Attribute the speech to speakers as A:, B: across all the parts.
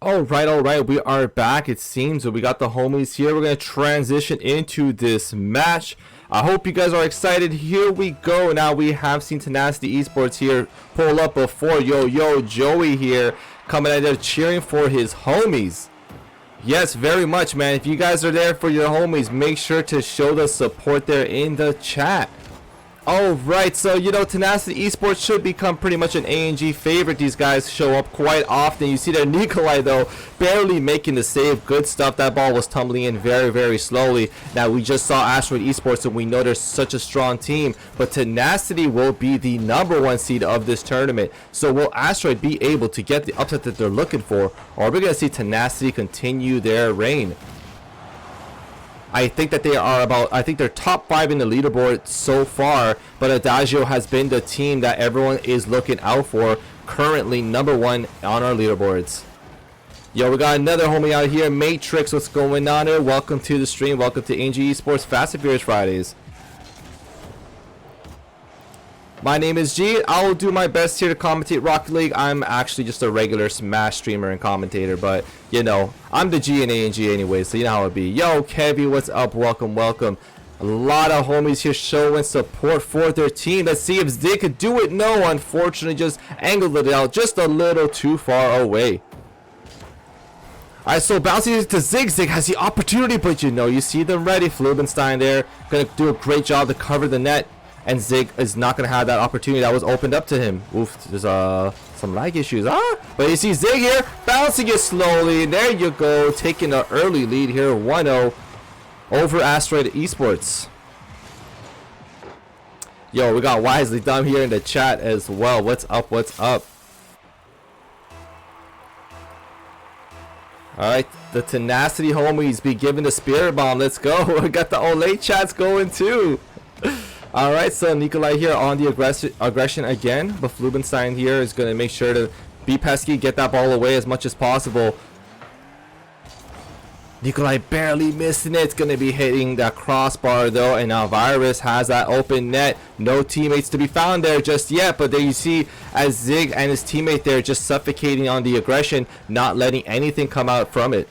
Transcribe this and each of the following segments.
A: All right, we are back. It seems that we got the homies here. We're going to transition into this match. I hope you guys are excited. Here we go. Now we have seen Tenacity eSports here pull up before. Yo, Joey here coming out there cheering for his homies. Yes, very much, man. If you guys are there for your homies, make sure to show the support there in the chat. Alright, so you know, Tenacity eSports should become pretty much an A&G favorite. These guys show up quite often. You see there, Nikolai though, barely making the save. Good stuff. That ball was tumbling in very slowly. Now, we just saw Asteroid eSports, and we know they're such a strong team. But Tenacity will be the #1 seed of this tournament. So will Asteroid be able to get the upset that they're looking for? Or are we going to see Tenacity continue their reign? I think that I think they're top 5 in the leaderboard so far, but Adagio has been the team that everyone is looking out for, currently #1 on our leaderboards. Yo, we got another homie out here, Matrix. What's going on there? Welcome to the stream. Welcome to A&G Esports Fast and Furious Fridays. My name is G. I will do my best here to commentate Rocket League. I'm actually just a regular Smash streamer and commentator, but you know, I'm the G in A&G anyway, so you know how it be. Yo, Kevy, what's up? Welcome. A lot of homies here showing support for their team. Let's see if they could do it. No, unfortunately, just angled it out just a little too far away. Alright, so bouncing to Zig. Zig has the opportunity, but you know, you see them ready. Flubenstein there, gonna do a great job to cover the net. And Zig is not going to have that opportunity that was opened up to him. Oof, there's some lag issues. But you see Zig here, bouncing it slowly. And there you go, taking an early lead here, 1-0 over Asteroid eSports. Yo, we got Wisely Dumb here in the chat as well. What's up? Alright, the Tenacity homies be giving the spirit bomb. Let's go. We got the Olay chats going too. Alright, so Nikolai here on the aggression again, but Flubenstein here is going to make sure to be pesky, get that ball away as much as possible. Nikolai barely missing it. It's going to be hitting that crossbar though, and now Virus has that open net. No teammates to be found there just yet, but there you see as Zig and his teammate there just suffocating on the aggression, not letting anything come out from it.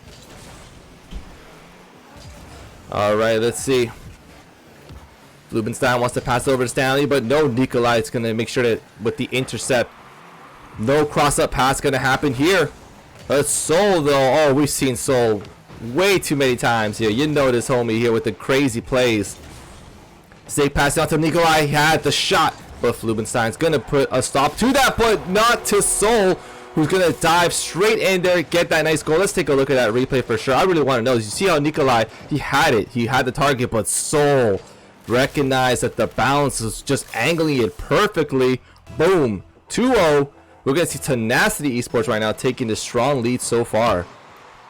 A: Alright, let's see. Flubenstein wants to pass over to Stanley, but no, Nikolai is going to make sure that with the intercept, no cross-up pass going to happen here. Soul, though, oh, we've seen Soul way too many times here. You know this homie here with the crazy plays. Zig passing out to Nikolai. He had the shot, but Flubenstein's going to put a stop to that, but not to Soul, who's going to dive straight in there, get that nice goal. Let's take a look at that replay for sure. I really want to know. You see how Nikolai, he had it. He had the target, but Soul recognize that the bounce is just angling it perfectly. Boom, 2-0. We're gonna see Tenacity eSports right now taking the strong lead so far.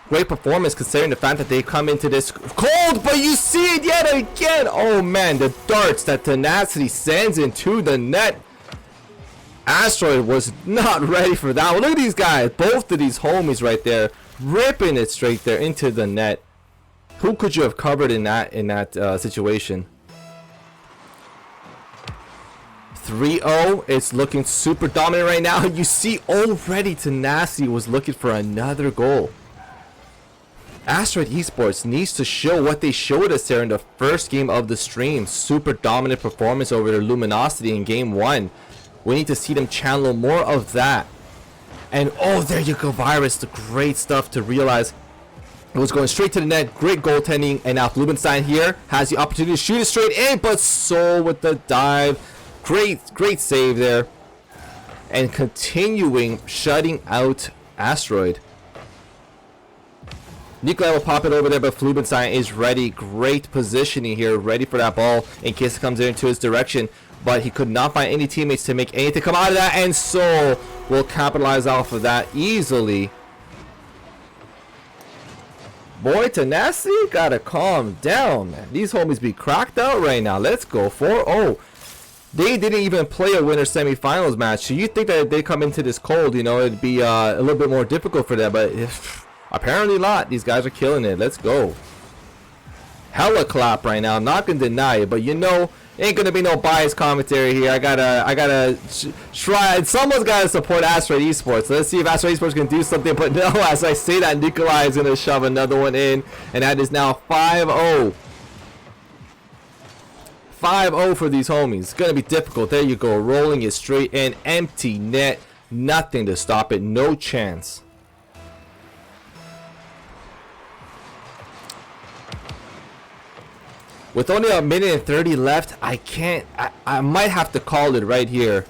A: Great performance considering the fact that they come into this cold, but you see it yet again. Oh man, the darts that Tenacity sends into the net. Asteroid was not ready for that one. Look at these guys, both of these homies right there, ripping it straight there into the net. Who could you have covered in that situation? 3-0. It's looking super dominant right now. You see already Tenacity was looking for another goal. Asteroid eSports needs to show what they showed us there in the first game of the stream. Super dominant performance over their Luminosity in game 1. We need to see them channel more of that. And oh, there you go, Virus. The great stuff to realize. It was going straight to the net. Great goaltending. And now Flubenstein here has the opportunity to shoot it straight in, but Soul with the dive. Great save there, and continuing shutting out Asteroid. Nikolai will pop it over there, but Flubenstein is ready. Great positioning here, ready for that ball in case it comes into his direction, but he could not find any teammates to make anything come out of that, and Soul will capitalize off of that easily. Boy, Tenacity gotta calm down, man. These homies be cracked out right now. Let's go 4-0. They didn't even play a winner semifinals match, so you think that if they come into this cold, you know, it'd be a little bit more difficult for them, but apparently not. These guys are killing it. Let's go. Hella clap right now, not gonna deny it, but you know, Ain't gonna be no biased commentary here. I gotta try. Someone's gotta support Asteroid eSports. Let's see if Asteroid eSports can do something. But no, as I say that, Nikolai is gonna shove another one in, and that is now 5-0. 5-0 for these homies. It's gonna be difficult. There you go, rolling it straight in, empty net, nothing to stop it, no chance. With only a minute and 30 left, I might have to call it right here.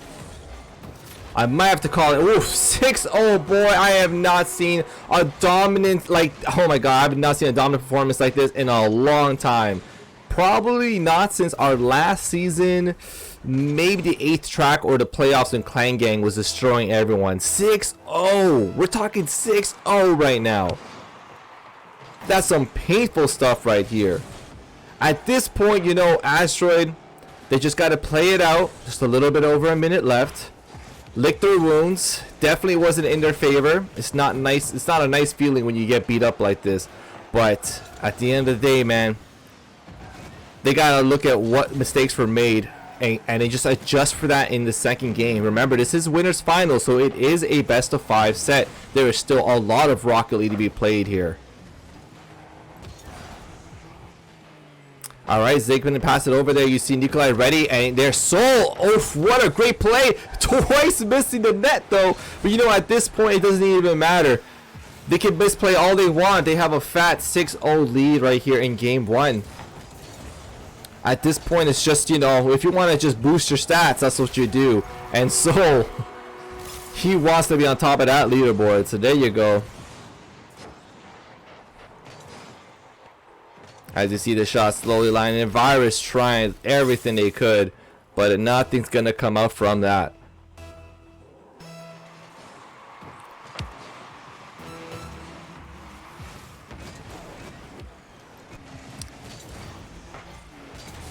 A: I might have to call it. Oof, 6-0, boy. I have not seen a dominant, like, oh my god, I have not seen a dominant performance like this in a long time. Probably not since our last season. Maybe the 8th track or the playoffs when Clan Gang was destroying everyone. 6-0. We're talking 6-0 right now. That's some painful stuff right here. At this point, you know, Asteroid, they just got to play it out. Just a little bit over a minute left. Lick their wounds. Definitely wasn't in their favor. It's not nice. It's not a nice feeling when you get beat up like this. But at the end of the day, man, they got to look at what mistakes were made and they just adjust for that in the second game. Remember, this is winners final, so it is a best of 5 set. There is still a lot of Rocket League to be played here. Alright, Zigman pass it over there. You see Nikolai ready, and their soul. Oh, what a great play. Twice missing the net, though. But you know, at this point, it doesn't even matter. They can misplay all they want. They have a fat 6-0 lead right here in game 1. At this point, it's just, you know, if you want to just boost your stats, that's what you do. And so, he wants to be on top of that leaderboard. So there you go. As you see the shot slowly lining in, Virus trying everything they could, but nothing's gonna come out from that.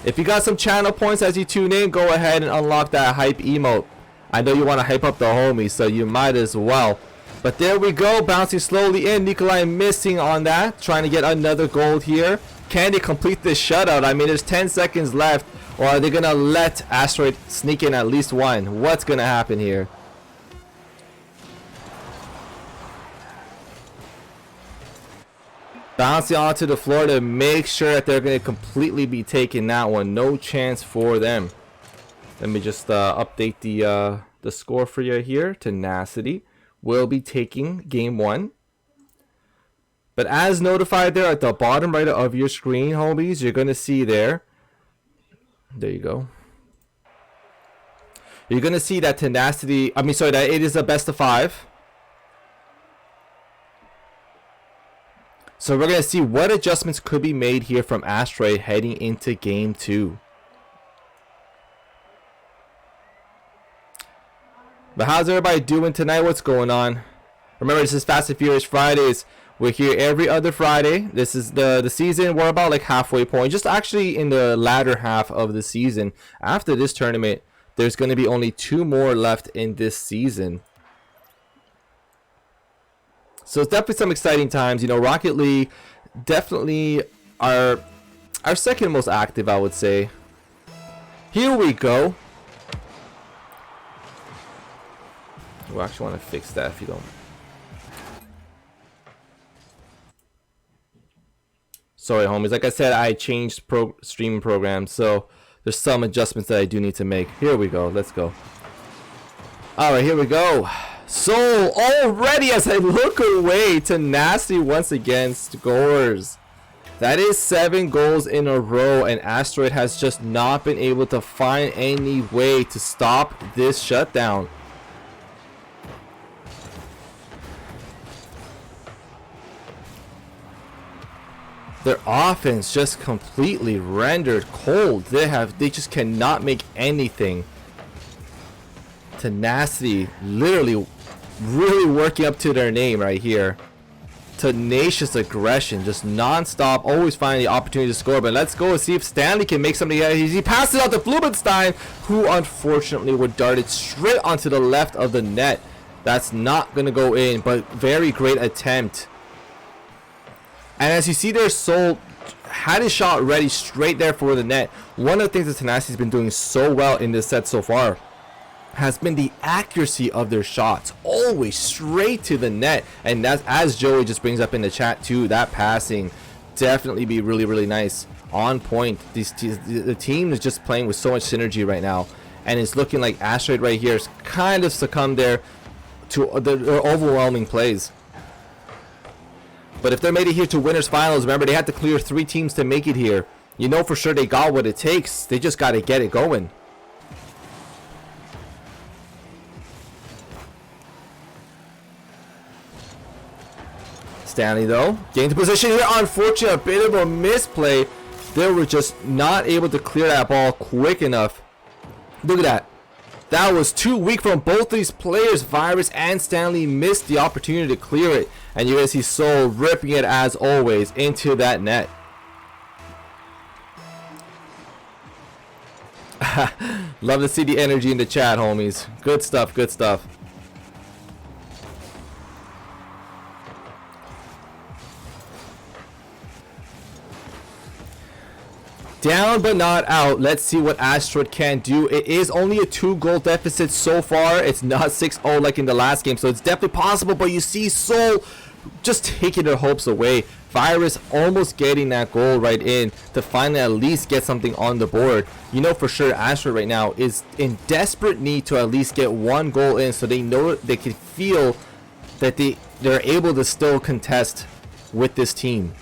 A: If you got some channel points as you tune in, go ahead and unlock that hype emote. I know you want to hype up the homies, so you might as well. But there we go, bouncing slowly in. Nikolai missing on that, trying to get another gold here. Can they complete this shutout? I mean, there's 10 seconds left. Or are they going to let Asteroid sneak in at least one? What's going to happen here? Bouncing onto the floor to make sure that they're going to completely be taking that one. No chance for them. Let me just update the score for you here. Tenacity will be taking game 1. But as notified there at the bottom right of your screen, homies, you're going to see there. There you go. You're going to see that Tenacity, that it is a best of 5. So we're going to see what adjustments could be made here from Asteroid heading into game 2. But how's everybody doing tonight? What's going on? Remember, this is Fast and Furious Fridays. We're here every other Friday. This is the season. We're about like halfway point. Just actually in the latter half of the season. After this tournament, there's going to be only 2 more left in this season. So it's definitely some exciting times. You know, Rocket League definitely our second most active, I would say. Here we go. We actually want to fix that if you don't. Sorry, homies. Like I said, I changed streaming programs, so there's some adjustments that I do need to make. Here we go. Let's go. All right, here we go. So already, as I look away, Tenacity once again scores. That is 7 goals in a row, and Asteroid has just not been able to find any way to stop this shutdown. Their offense just completely rendered cold. They just cannot make anything. Tenacity literally really working up to their name right here. Tenacious aggression, just non-stop, always finding the opportunity to score. But let's go and see if Stanley can make something. He passes out to Flubenstein, who unfortunately would dart it straight onto the left of the net. That's not going to go in, but very great attempt. And as you see there, Soul had his shot ready straight there for the net. One of the things that Tenacity's been doing so well in this set so far has been the accuracy of their shots, always straight to the net. And that's, as Joey just brings up in the chat too, that passing definitely be really nice, on point. The team is just playing with so much synergy right now, and it's looking like Asteroid right here is kind of succumbed there to the overwhelming plays. But if they made it here to winners finals, remember they had to clear 3 teams to make it here. You know for sure they got what it takes. They just got to get it going. Stanley though, getting to position here. Unfortunate, a bit of a misplay. They were just not able to clear that ball quick enough. Look at that. That was too weak from both these players. Virus and Stanley missed the opportunity to clear it. And you're going to see Soul ripping it as always into that net. Love to see the energy in the chat, homies. Good stuff, good stuff. Down but not out. Let's see what Asteroid can do. It is only a 2-goal deficit so far. It's not 6-0 like in the last game, so it's definitely possible. But you see Soul just taking their hopes away. Virus almost getting that goal right in to finally at least get something on the board. You know for sure Asteroid right now is in desperate need to at least get 1 goal in, so they know they can feel that they're able to still contest with this team.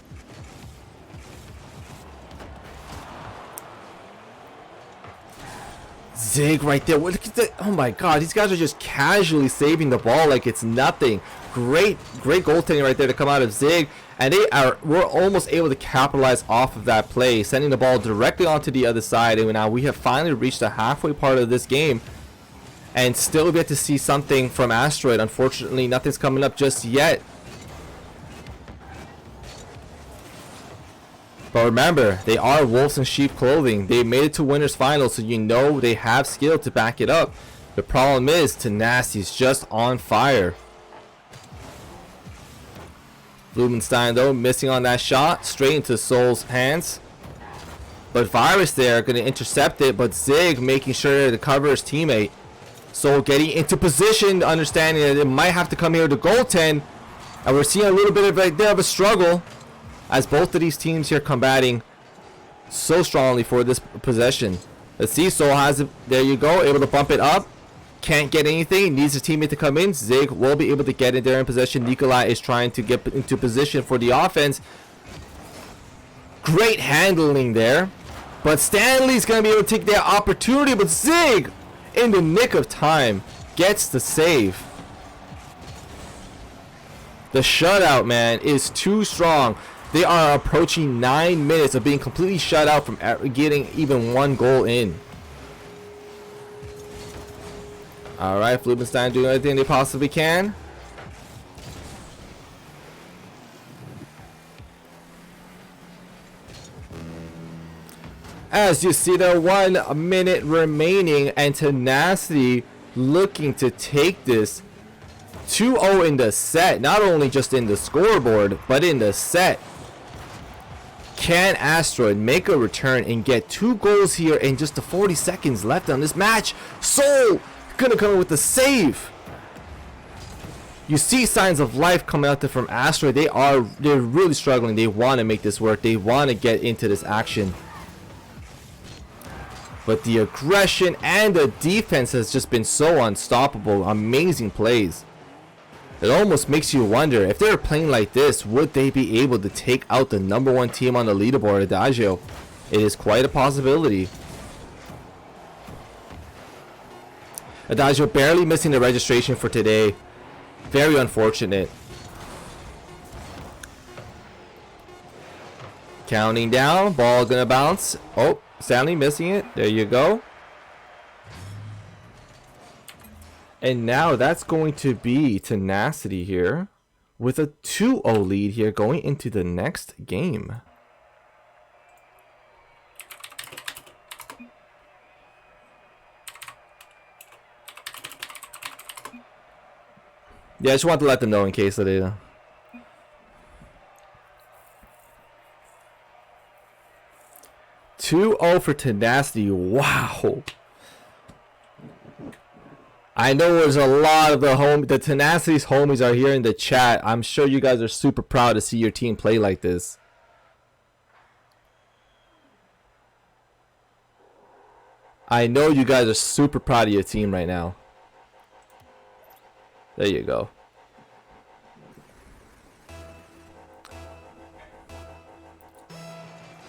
A: Zig right there. Look at that. Oh my god, these guys are just casually saving the ball like it's nothing. Great goaltending right there to come out of Zig, and we're almost able to capitalize off of that play, sending the ball directly onto the other side. And now we have finally reached the halfway part of this game, and still get to see something from Asteroid. Unfortunately, nothing's coming up just yet. But remember, they are wolves in sheep clothing. They made it to winners finals, so you know they have skill to back it up. The problem is Tenacity's just on fire. Blumenstein though missing on that shot, straight into Soul's hands. But Virus there going to intercept it, but Zig making sure to cover his teammate. Soul getting into position, understanding that it might have to come here to goaltend. And we're seeing a little bit of right there of a struggle, as both of these teams here combating so strongly for this possession. Let's see, Soul has it. There you go, able to bump it up. Can't get anything, needs his teammate to come in. Zig will be able to get in there in possession. Nikolai is trying to get into position for the offense. Great handling there. But Stanley's going to be able to take that opportunity. But Zig, in the nick of time, gets the save. The shutout, man, is too strong. They are approaching 9 minutes of being completely shut out from getting even 1 goal in. Alright, Blumenstein doing everything they possibly can. As you see, there 1 minute remaining, and Tenacity looking to take this 2-0 in the set. Not only just in the scoreboard, but in the set. Can Asteroid make a return and get 2 goals here in just the 40 seconds left on this match? Soul gonna come in with the save. You see signs of life coming out there from Asteroid. They're really struggling. They want to make this work. They want to get into this action. But the aggression and the defense has just been so unstoppable. Amazing plays. It almost makes you wonder, if they were playing like this, would they be able to take out the #1 team on the leaderboard, Adagio? It is quite a possibility. Adagio barely missing the registration for today. Very unfortunate. Counting down, ball gonna bounce. Oh, Stanley missing it. There you go. And now that's going to be Tenacity here with a 2-0 lead here going into the next game. Yeah, I just want to let them know in case that they... 2-0 for Tenacity. Wow. I know there's a lot of the Tenacity's homies are here in the chat. I'm sure you guys are super proud to see your team play like this. I know you guys are super proud of your team right now. There you go.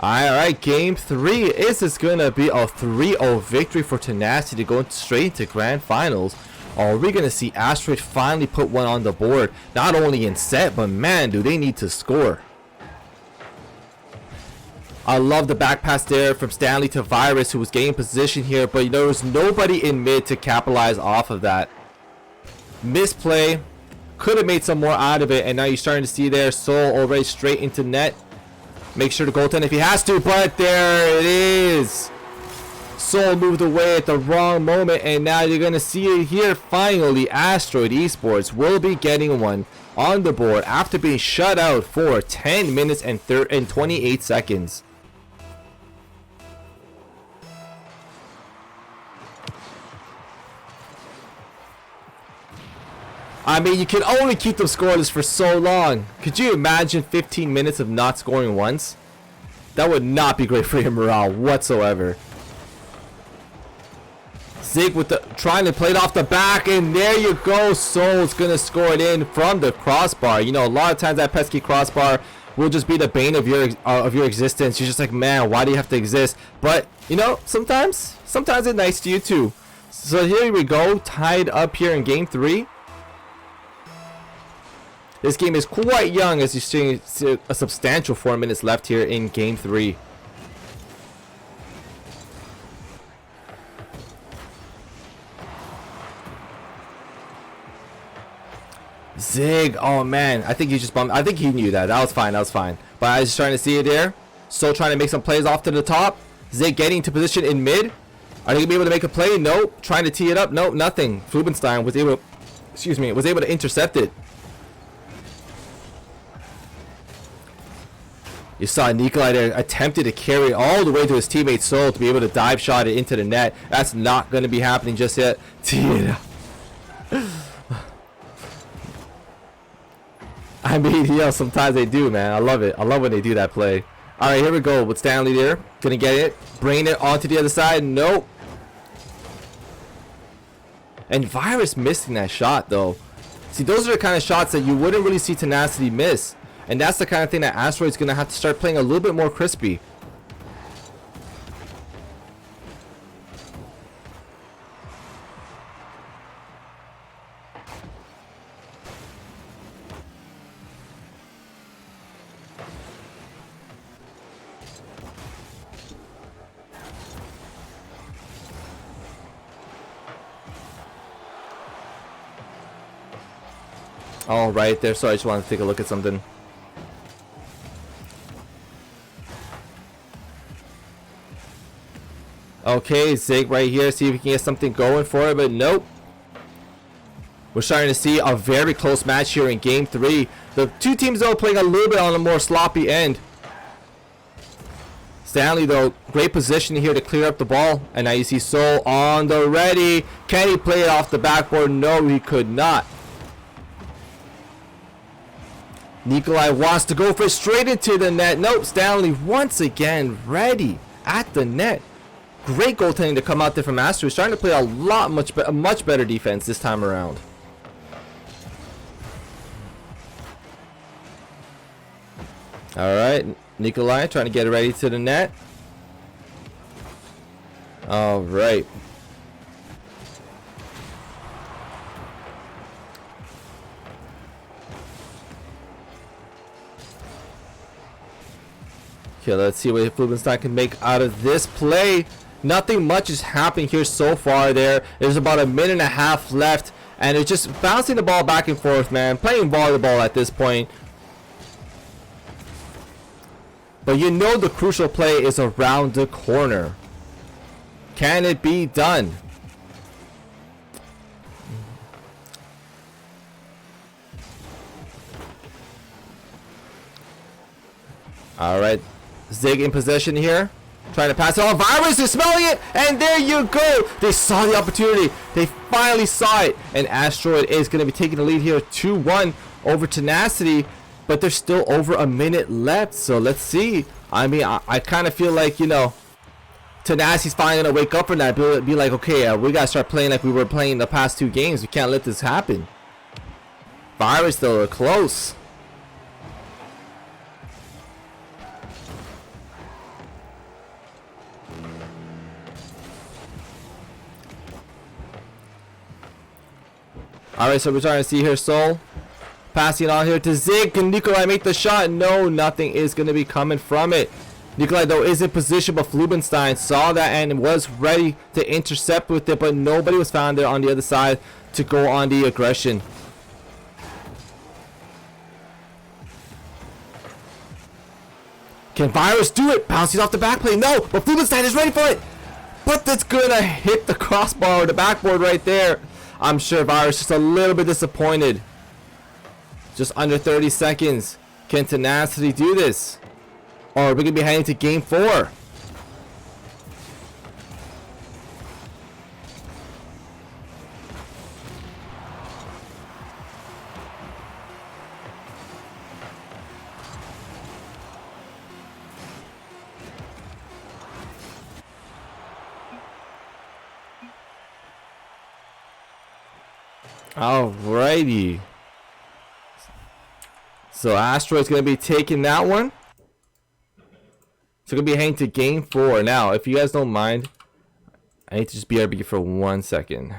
A: Alright, game 3. Is this going to be a 3-0 victory for Tenacity going straight into grand finals? Or are we going to see Asteroid finally put one on the board? Not only in set, but man, do they need to score. I love the back pass there from Stanley to Virus, who was getting position here, but there was nobody in mid to capitalize off of that. Misplay. Could have made some more out of it, and now you're starting to see there Soul already straight into net. Make sure to goaltend if he has to, but there it is. Soul moved away at the wrong moment, and now you're going to see it here. Finally, Asteroid eSports will be getting one on the board after being shut out for 10 minutes and 28 seconds. I mean, you can only keep them scoreless for so long. Could you imagine 15 minutes of not scoring once? That would not be great for your morale whatsoever. Zig with the trying to play it off the back, and there you go. Soul's gonna score it in from the crossbar. You know, a lot of times that pesky crossbar will just be the bane of your existence. You're just like, man, why do you have to exist? But you know, sometimes it's nice to you too. So here we go, tied up here in game 3. This game is quite young, as you see a substantial 4 minutes left here in game 3. Zig, oh man, I think he just bumped. I think he knew that. That was fine. That was fine. But I was just trying to see it there. Still trying to make some plays off to the top. Zig getting into position in mid. Are they gonna be able to make a play? Nope. Trying to tee it up. Nope. Nothing. Flubenstein was able. Was able to intercept it. You saw Nikolai there attempted to carry all the way to his teammate Soul to be able to dive shot it into the net. That's not going to be happening just yet. Tee it up. I mean, you know, sometimes they do, man. I love it. I love when they do that play. All right, here we go with Stanley there. Gonna get it. Bringing it onto the other side. Nope. And Virus missing that shot, though. See, those are the kind of shots that you wouldn't really see Tenacity miss. And that's the kind of thing that Asteroid's going to have to start playing a little bit more crispy. All right there, so I just wanted to take a look at something. Okay, Zig right here, see if we can get something going for it, but nope. We're starting to see a very close match here in game 3. The two teams though playing a little bit on a more sloppy end. Stanley though, great position here to clear up the ball, and now you see Soul on the ready. Can he play it off the backboard? No, he could not. Nikolai wants to go for it straight into the net. Nope, Stanley once again ready at the net. Great goaltending to come out there from Asteroid. He's starting to play a much better defense this time around. All right, Nikolai trying to get it ready to the net. All right. Okay, let's see what Flubenstein can make out of this play. Nothing much is happening here so far there. There's about a minute and a half left, and it's just bouncing the ball back and forth, man. Playing volleyball at this point. But you know the crucial play is around the corner. Can it be done? All right. Zig in possession here. Trying to pass it on. Virus is smelling it, and there you go. They saw the opportunity. They finally saw it, and Asteroid is going to be taking the lead here 2-1 over Tenacity, but there's still over a minute left, so let's see. I mean, I kind of feel like, you know, Tenacity's finally going to wake up from that, be like, okay, we got to start playing like we were playing the past 2 games. We can't let this happen. Virus, though, are close. Alright, so we're trying to see here Soul. Passing it on here to Zig. Can Nikolai make the shot? No, nothing is going to be coming from it. Nikolai, though, is in position, but Flubenstein saw that and was ready to intercept with it, but nobody was found there on the other side to go on the aggression. Can Virus do it? Bouncing off the backplane. No, but Flubenstein is ready for it. But that's going to hit the crossbar or the backboard right there. I'm sure Virus just a little bit disappointed. Just under 30 seconds. Can Tenacity do this? Or are we going to be heading to game 4? Alrighty. So Asteroid's going to be taking that one. So going to be heading to game 4. Now, if you guys don't mind, I need to just BRB for 1 second.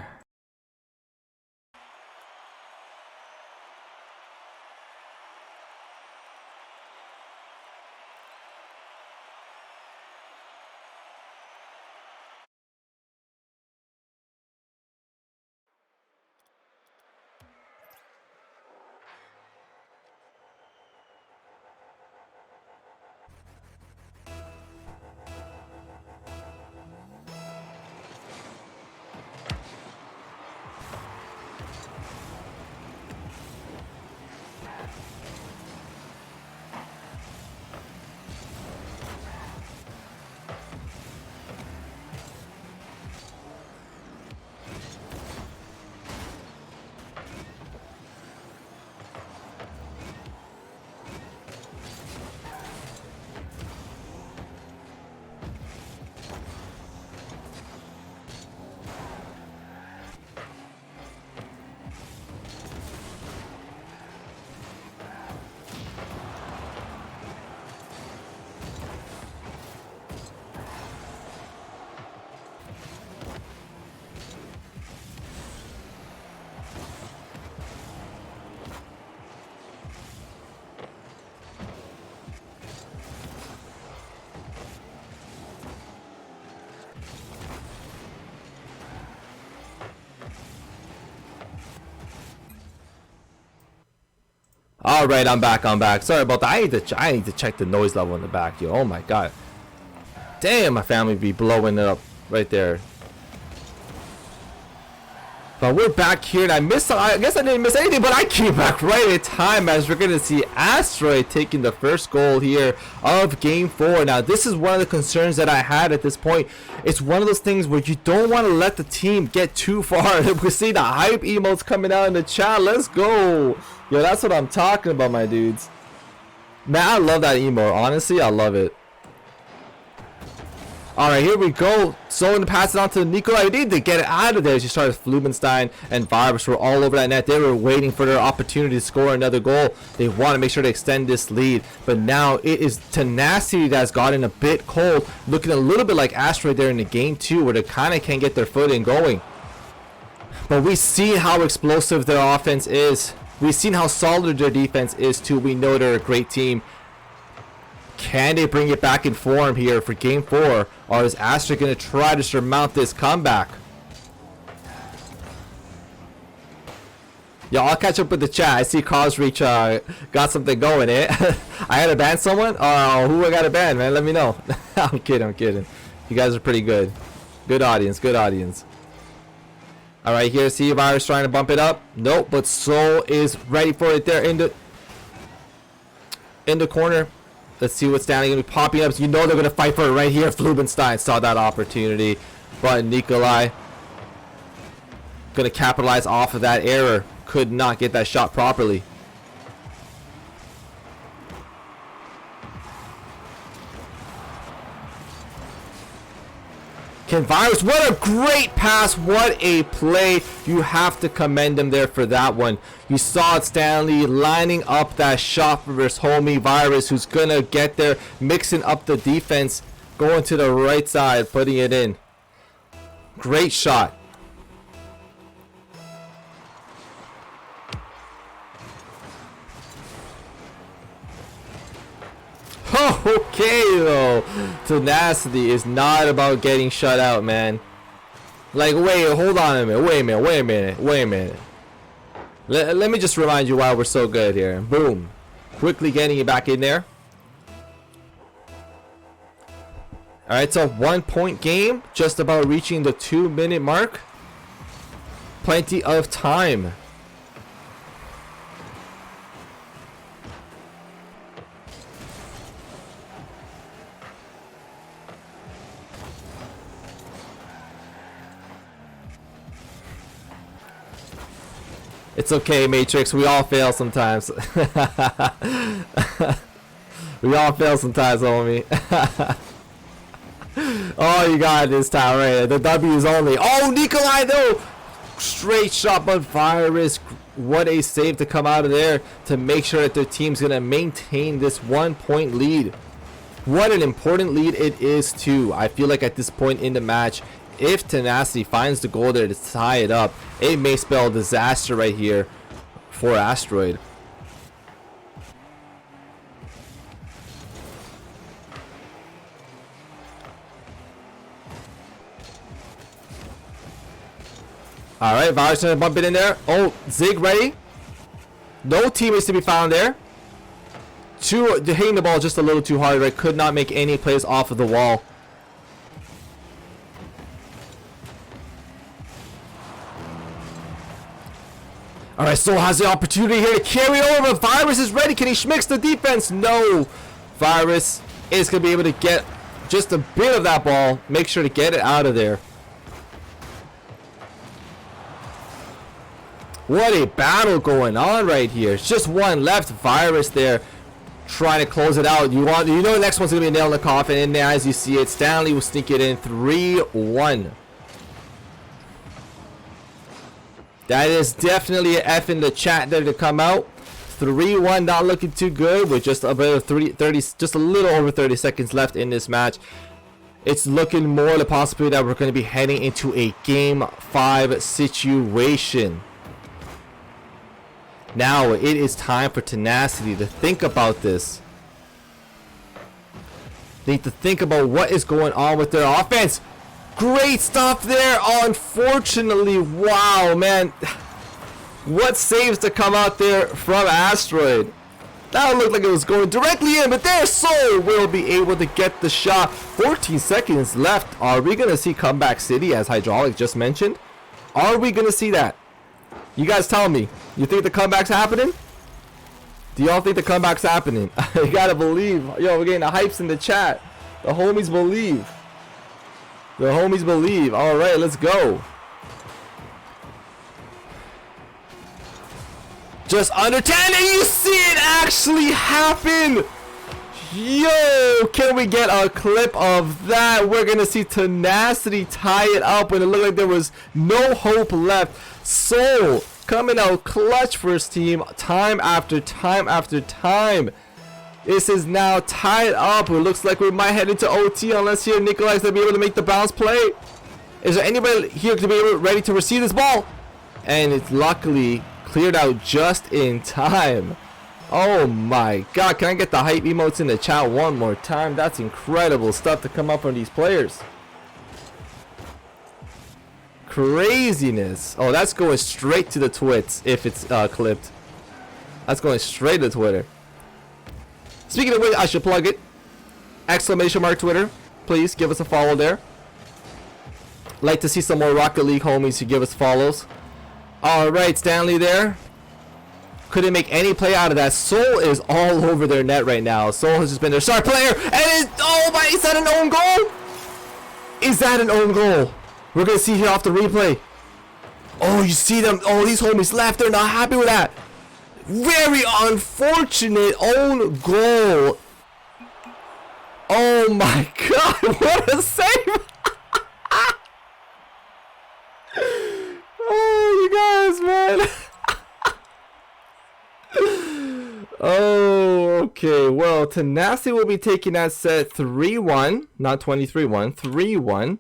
A: All right, I'm back. Sorry about that. I need to check the noise level in the back, yo. Oh my god. Damn, my family be blowing it up right there. But we're back here, and I guess I didn't miss anything, but I came back right in time as we're gonna see Asteroid taking the first goal here of game 4. Now, this is one of the concerns that I had at this point. It's one of those things where you don't want to let the team get too far. We see the hype emotes coming out in the chat. Let's go. Yo, that's what I'm talking about, my dudes. Man, I love that emote. Honestly, I love it. Alright, here we go. So to pass it on to Nikolai. They need to get it out of there. She started Flubenstein and Virus were all over that net. They were waiting for their opportunity to score another goal. They want to make sure to extend this lead. But now it is Tenacity that's gotten a bit cold. Looking a little bit like Asteroid there in the game 2, where they kind of can't get their footing going. But we see how explosive their offense is. We've seen how solid their defense is too. We know they're a great team. Can they bring it back in form here for game 4? Or is Asteroid going to try to surmount this comeback? Yeah, I'll catch up with the chat. I see Cause Reach got something going, eh? I had to ban someone? Oh, who I got to ban, man? Let me know. I'm kidding. You guys are pretty good. Good audience. Alright, here, see Virus trying to bump it up. Nope, but Soul is ready for it there in the corner. Let's see what Stanley gonna be popping up. You know they're gonna fight for it right here. Flubenstein saw that opportunity, but Nikolai gonna capitalize off of that error. Could not get that shot properly. Can Virus, what a great pass, what a play. You have to commend him there for that one. You saw it, Stanley lining up that shot for his homie Virus, who's gonna get there, mixing up the defense, going to the right side, putting it in. Great shot. Okay though, Tenacity is not about getting shut out, man. Like, wait, hold on a minute, wait a minute. Let me just remind you why we're so good here. Boom. Quickly getting you back in there. Alright, it's a 1-point game, just about reaching the 2-minute mark. Plenty of time. It's okay, Matrix. We all fail sometimes. We all fail sometimes, homie. Oh, you got it this time, right? The W's only. Oh, Nikolai, though! Straight shot, but Virus. What a save to come out of there to make sure that their team's going to maintain this 1-point lead. What an important lead it is, too. I feel like at this point in the match, if Tenacity finds the goal there to tie it up, it may spell disaster right here for Asteroid. Alright, Virus gonna bump it in there. Oh, Zig ready. No teammates to be found there. Hitting the ball just a little too hard, right? Could not make any plays off of the wall. Alright, Soul has the opportunity here to carry over. Virus is ready. Can he schmix the defense? No. Virus is going to be able to get just a bit of that ball. Make sure to get it out of there. What a battle going on right here. It's just one left. Virus there trying to close it out. You know the next one's going to be a nail in the coffin. And as you see it, Stanley will sneak it in 3-1. That is definitely an F in the chat there to come out. 3-1, not looking too good with just about 30, just a little over 30 seconds left in this match. It's looking more the possibility that we're going to be heading into a Game 5 situation. Now it is time for Tenacity to think about this. They need to think about what is going on with their offense. Great stuff there. Unfortunately, wow, man. What saves to come out there from Asteroid. That looked like it was going directly in, but their Soul will be able to get the shot. 14 seconds left. Are we going to see Comeback City, as Hydraulic just mentioned? Are we going to see that? You guys tell me. You think the comeback's happening? Do y'all think the comeback's happening? You gotta believe. Yo, we're getting the hypes in the chat. The homies believe. The homies believe. Alright, let's go. Just under 10, and you see it actually happen. Yo, can we get a clip of that? We're gonna see Tenacity tie it up when it looked like there was no hope left. Soul coming out clutch for his team time after time after time. This is now tied up. It looks like we might head into OT unless here Nikolai's gonna be able to make the bounce play. Is there anybody here to be ready to receive this ball? And it's luckily cleared out just in time. Oh my god, can I get the hype emotes in the chat one more time? That's incredible stuff to come up from these players. Craziness. Oh, that's going straight to the twits if it's clipped. That's going straight to Twitter. Speaking of which, I should plug it. Exclamation mark Twitter. Please give us a follow there. Like to see some more Rocket League homies who give us follows. Alright, Stanley there. couldn't make any play out of that. Soul is all over their net right now. Soul has just been their star player, and oh my, is that an own goal? Is that an own goal? We're gonna see here off the replay. Oh, you see them? Oh, these homies left. They're not happy with that. Very unfortunate own goal. Oh my god, what a save! Oh, you guys, man. Oh, okay. Well, Tenacity will be taking that set 3-1, not 23-1, 3-1.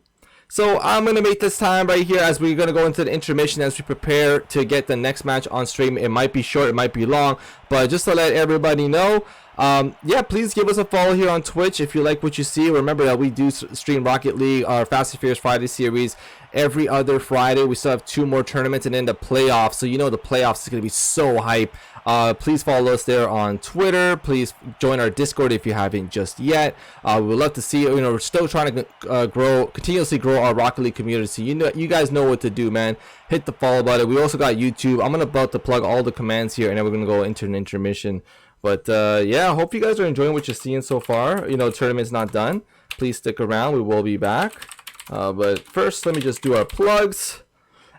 A: So I'm going to make this time right here as we're going to go into the intermission as we prepare to get the next match on stream. It might be short, it might be long, but just to let everybody know, yeah, please give us a follow here on Twitch if you like what you see. Remember that we do stream Rocket League, our Fast and Furious Friday series, every other Friday. We still have 2 more tournaments and then the playoffs, so you know the playoffs is going to be so hype. Please follow us there on Twitter. Please join our Discord if you haven't just yet. We would love to see you. You know, we're still trying to continuously grow our Rocket League community. So you guys know what to do, man. Hit the follow button. We also got YouTube. I'm about to plug all the commands here, and then we're gonna go into an intermission. But yeah, I hope you guys are enjoying what you're seeing so far. You know, the tournament's not done. Please stick around. We will be back. But first, let me just do our plugs.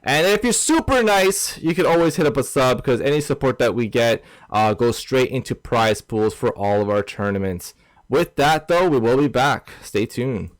A: And if you're super nice, you can always hit up a sub, because any support that we get goes straight into prize pools for all of our tournaments. With that, though, we will be back. Stay tuned.